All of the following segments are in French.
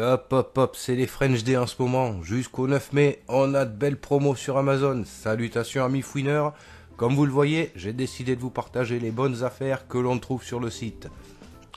Hop hop hop, c'est les French Day en ce moment. Jusqu'au 9 mai, on a de belles promos sur Amazon. Salutations amis fouineurs. Comme vous le voyez, j'ai décidé de vous partager les bonnes affaires que l'on trouve sur le site.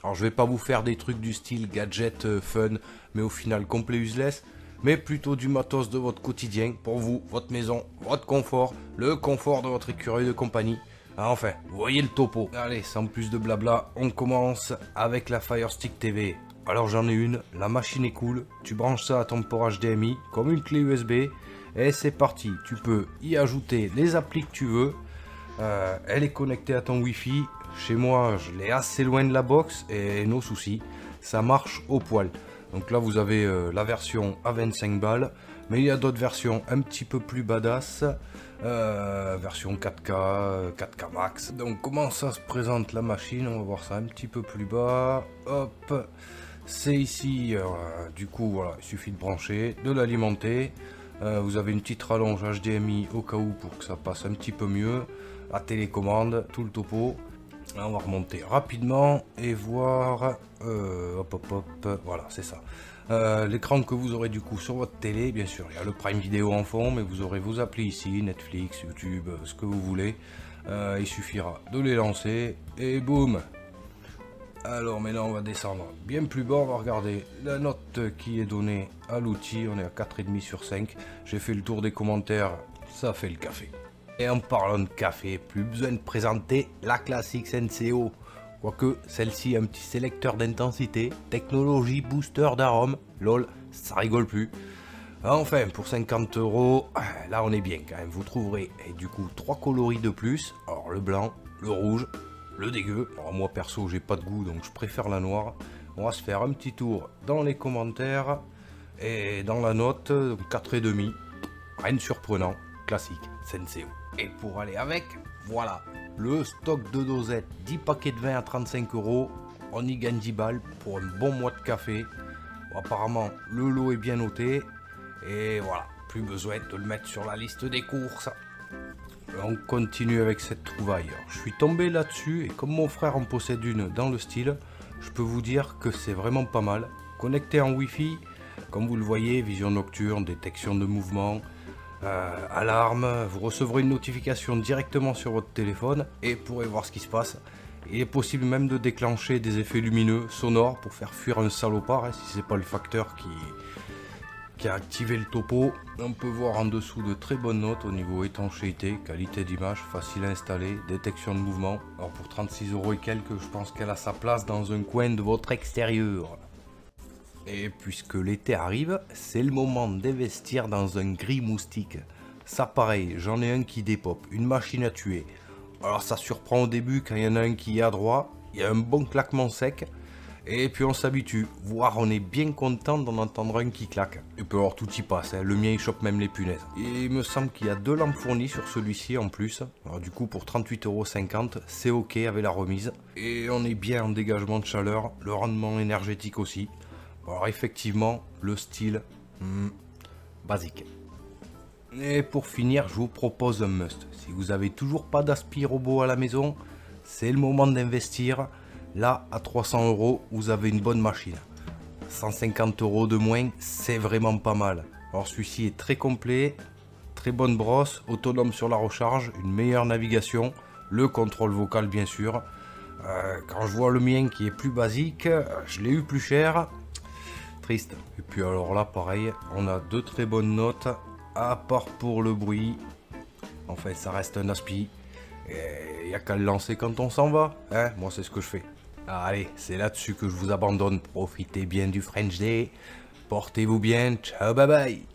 Alors je vais pas vous faire des trucs du style gadget fun, mais au final complet useless, mais plutôt du matos de votre quotidien, pour vous, votre maison, votre confort, le confort de votre écureuil de compagnie. Enfin, vous voyez le topo. Allez, sans plus de blabla, on commence avec la Fire Stick TV. Alors j'en ai une, la machine est cool, tu branches ça à ton port HDMI comme une clé USB et c'est parti, tu peux y ajouter les applis que tu veux, elle est connectée à ton Wi-Fi, chez moi je l'ai assez loin de la box et no souci, ça marche au poil. Donc là vous avez la version à 25 balles, mais il y a d'autres versions un petit peu plus badass, version 4K, 4K max. Donc comment ça se présente la machine, on va voir ça un petit peu plus bas, hop. C'est ici, du coup voilà, il suffit de brancher, de l'alimenter, vous avez une petite rallonge HDMI au cas où pour que ça passe un petit peu mieux, la télécommande, tout le topo. Là, on va remonter rapidement et voir, hop hop hop, voilà c'est ça. L'écran que vous aurez du coup sur votre télé, bien sûr il y a le Prime Vidéo en fond, mais vous aurez vos applis ici, Netflix, YouTube, ce que vous voulez. Il suffira de les lancer et boum. Alors maintenant on va descendre bien plus bas, on va regarder la note qui est donnée à l'outil, on est à 4,5 sur 5. J'ai fait le tour des commentaires, ça fait le café. Et en parlant de café, plus besoin de présenter la classique Senseo. Quoique celle-ci a un petit sélecteur d'intensité, technologie booster d'arôme, lol, ça rigole plus. Enfin pour 50 €, là on est bien quand même, vous trouverez et du coup 3 coloris de plus, alors le blanc, le rouge, le dégueu. Alors moi perso j'ai pas de goût donc je préfère la noire. On va se faire un petit tour dans les commentaires et dans la note, 4,5, rien de surprenant, classique, Senseo. Et pour aller avec, voilà, le stock de dosettes, 10 paquets de vin à 35 €, on y gagne 10 balles pour un bon mois de café. Bon, apparemment le lot est bien noté et voilà, plus besoin de le mettre sur la liste des courses. On continue avec cette trouvaille. Alors, je suis tombé là-dessus et comme mon frère en possède une dans le style, je peux vous dire que c'est vraiment pas mal. Connecté en Wi-Fi, comme vous le voyez, vision nocturne, détection de mouvement, alarme, vous recevrez une notification directement sur votre téléphone et pourrez voir ce qui se passe. Il est possible même de déclencher des effets lumineux, sonores pour faire fuir un salopard, hein, si c'est pas le facteur qui a activé le topo. On peut voir en dessous de très bonnes notes au niveau étanchéité, qualité d'image, facile à installer, détection de mouvement. Alors pour 36 € et quelques, je pense qu'elle a sa place dans un coin de votre extérieur. Et puisque l'été arrive, c'est le moment d'investir dans un gris moustique. Ça pareil, j'en ai un qui dépop, une machine à tuer. Alors ça surprend au début quand il y en a un qui est à droite, il y a un bon claquement sec. Et puis on s'habitue, voire on est bien content d'en entendre un qui claque. Et puis alors tout y passe, hein. Le mien il chope même les punaises. Et il me semble qu'il y a 2 lampes fournies sur celui-ci en plus. Alors du coup pour 38,50 €, c'est ok avec la remise. Et on est bien en dégagement de chaleur, le rendement énergétique aussi. Alors effectivement, le style, basique. Et pour finir, je vous propose un must. Si vous avez toujours pas d'aspi robot à la maison, c'est le moment d'investir. Là, à 300 €, vous avez une bonne machine. 150 € de moins, c'est vraiment pas mal. Alors celui-ci est très complet, très bonne brosse, autonome sur la recharge, une meilleure navigation, le contrôle vocal bien sûr. Quand je vois le mien qui est plus basique, je l'ai eu plus cher. Triste. Et puis alors là, pareil, on a de très bonnes notes, à part pour le bruit. Enfin, ça reste un aspi. Il n'y a qu'à le lancer quand on s'en va. Hein, moi, c'est ce que je fais. Allez, c'est là-dessus que je vous abandonne. Profitez bien du French Day. Portez-vous bien. Ciao, bye bye.